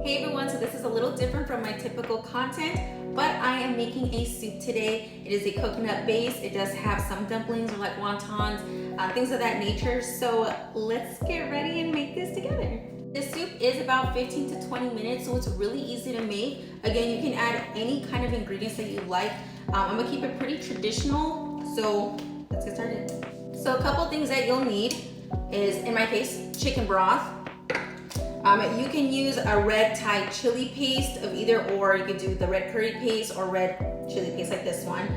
Hey everyone, so this is a little different from my typical content, but I am making a soup today. It is a coconut base. It does have some dumplings or like wontons, things of that nature. So let's get ready and make this together. This soup is about 15 to 20 minutes, so it's really easy to make. Again, you can add any kind of ingredients that you like. I'm gonna keep it pretty traditional, so let's get started. So a couple things that you'll need is, in my case, chicken broth. You can use a red Thai chili paste of either or. You could do the red curry paste or red chili paste like this one.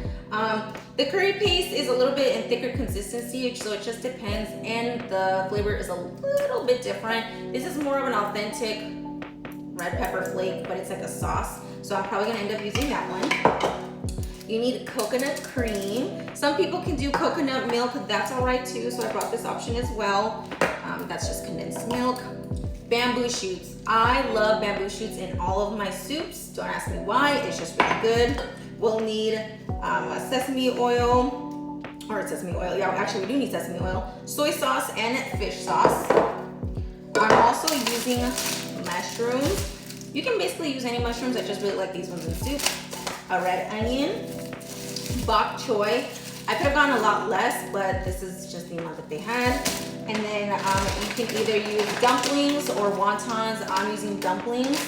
The curry paste is a little bit in thicker consistency, so it just depends, and the flavor is a little bit different. This is more of an authentic red pepper flake, but it's like a sauce, so I'm probably gonna end up using that one. You need coconut cream. Some people can do coconut milk, that's all right too, so I brought this option as well. That's just condensed milk. Bamboo shoots. I love bamboo shoots in all of my soups. Don't ask me why, it's just really good. We'll need sesame oil, yeah, actually we do need sesame oil, soy sauce, and fish sauce. I'm also using mushrooms. You can basically use any mushrooms, I just really like these ones in soup. A red onion, bok choy. I could have gone a lot less, but this is just the amount that they had. And then you can either use dumplings or wontons. I'm using dumplings.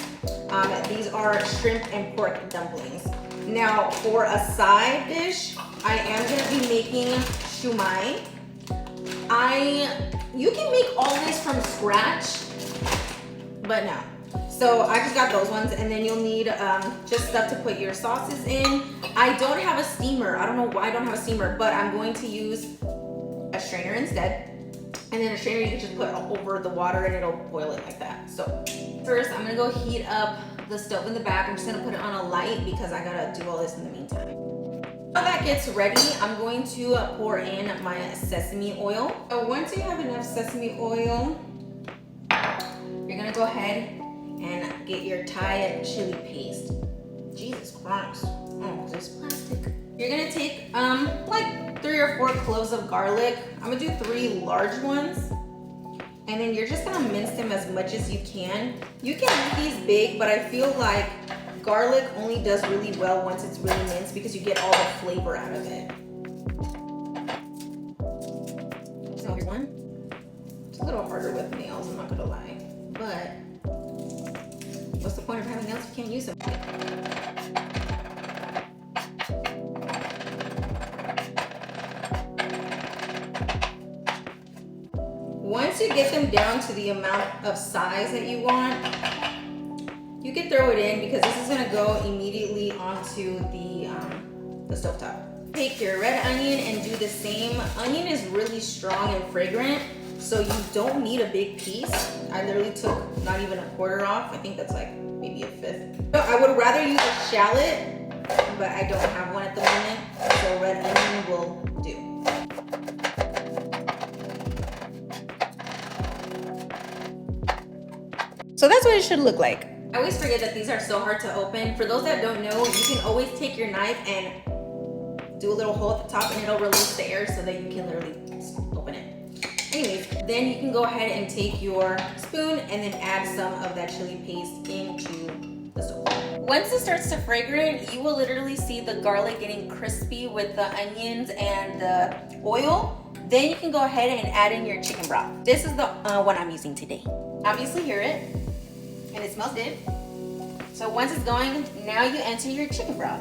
These are shrimp and pork dumplings. Now for a side dish, I am gonna be making shumai. You can make all this from scratch, but no. So I just got those ones, and then you'll need just stuff to put your sauces in. I don't have a steamer. I don't know why I don't have a steamer, but I'm going to use a strainer instead. And then a strainer you can just put over the water and it'll boil it like that. So first I'm gonna go heat up the stove in the back. I'm just gonna put it on a light because I gotta do all this in the meantime. While that gets ready, I'm going to pour in my sesame oil. So once you have enough sesame oil, you're gonna go ahead and get your Thai chili paste. Jesus Christ, oh, there's plastic. You're gonna take like 3 or 4 cloves of garlic. I'm gonna do 3 large ones. And then you're just gonna mince them as much as you can. You can eat these big, but I feel like garlic only does really well once it's really minced because you get all the flavor out of it. So here's one. It's a little harder with nails, I'm not gonna lie. But what's the point of having nails if you can't use them? Once you get them down to the amount of size that you want, you can throw it in because this is gonna go immediately onto the stovetop. Take your red onion and do the same. Onion is really strong and fragrant, so you don't need a big piece. I literally took not even a quarter off. I think that's like maybe a 1/5. So I would rather use a shallot, but I don't have one at the moment, so red onion will do. So that's what it should look like. I always forget that these are so hard to open. For those that don't know, you can always take your knife and do a little hole at the top and it'll release the air so that you can literally open it. Anyways, then you can go ahead and take your spoon and then add some of that chili paste into the soup. Once it starts to fragrant, you will literally see the garlic getting crispy with the onions and the oil. Then you can go ahead and add in your chicken broth. This is the one I'm using today. Obviously hear it, and it smells good. So once it's going, now you enter your chicken broth.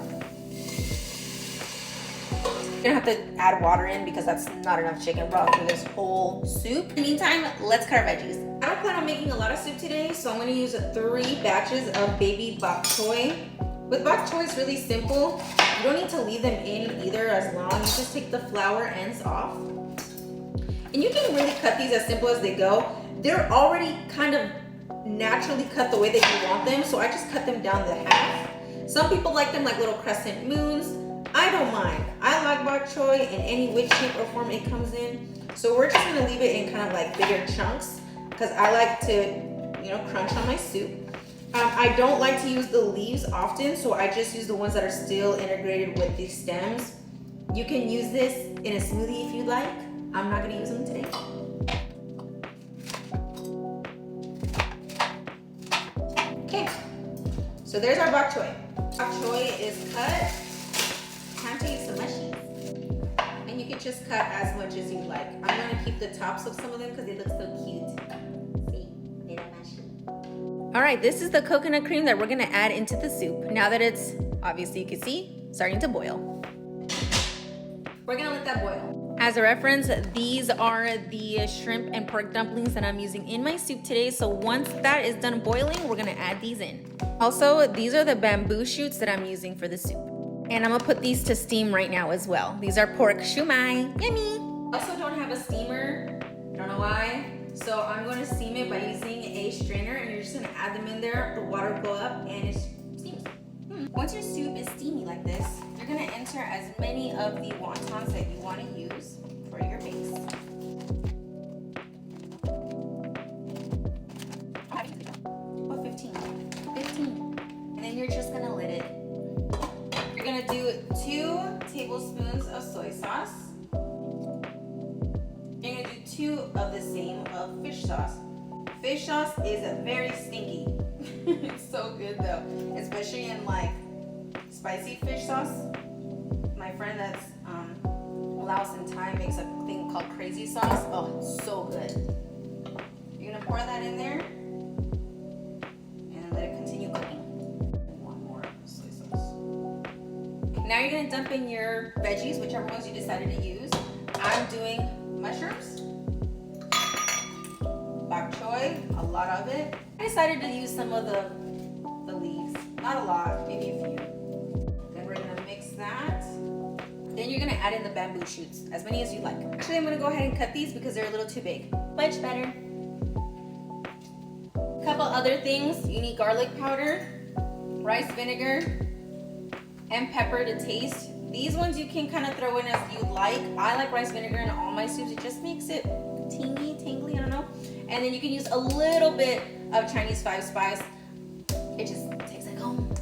You're gonna have to add water in because that's not enough chicken broth for this whole soup. In the meantime, let's cut our veggies. I don't plan on making a lot of soup today, so I'm gonna use 3 batches of baby bok choy. With bok choy, it's really simple. You don't need to leave them in either as long. You just take the flour ends off. And you can really cut these as simple as they go. They're already kind of naturally cut the way that you want them, so I just cut them down to half. Some people like them like little crescent moons. I don't mind. I like bok choy in any which shape or form it comes in. So we're just gonna leave it in kind of like bigger chunks because I like to, crunch on my soup. I don't like to use the leaves often, so I just use the ones that are still integrated with the stems. You can use this in a smoothie if you'd like. I'm not gonna use them today. Okay, So there's our bok choy. Bok choy is cut. Time to use some mushies. And you can just cut as much as you like. I'm gonna keep the tops of some of them because they look so cute. See, little mushy. All right, this is the coconut cream that we're gonna add into the soup. Now that it's, obviously you can see, starting to boil. We're gonna let that boil. As a reference, these are the shrimp and pork dumplings that I'm using in my soup today. So once that is done boiling, we're gonna add these in. Also, these are the bamboo shoots that I'm using for the soup. And I'm gonna put these to steam right now as well. These are pork shumai, yummy. I also don't have a steamer, I don't know why. So I'm gonna steam it by using a strainer, and you're just gonna add them in there, the water will go up and it steams. Once your soup is steamy like this, you're gonna enter as many of the wontons that you wanna use for your base. Oh, 15. And then you're just gonna let it. You're gonna do 2 tablespoons of soy sauce. You're gonna do 2 of the same of fish sauce. Fish sauce is very stinky. It's so good though, especially in like spicy fish sauce. My friend that's Laos and Thai makes a thing called crazy sauce. Oh, it's so good. You're gonna pour that in there and let it continue cooking. One more soy sauce. Now you're gonna dump in your veggies, whichever ones you decided to use. I'm doing mushrooms, bok choy, a lot of it. I decided to use some of the leaves, not a lot, maybe a few. Then we're gonna mix that. Then you're gonna add in the bamboo shoots, as many as you like. Actually, I'm gonna go ahead and cut these because they're a little too big. Much better. A couple other things, you need garlic powder, rice vinegar, and pepper to taste. These ones you can kind of throw in as you like. I like rice vinegar in all my soups. It just makes it tingly, I don't know. And then you can use a little bit of Chinese 5 spice. It just takes it home.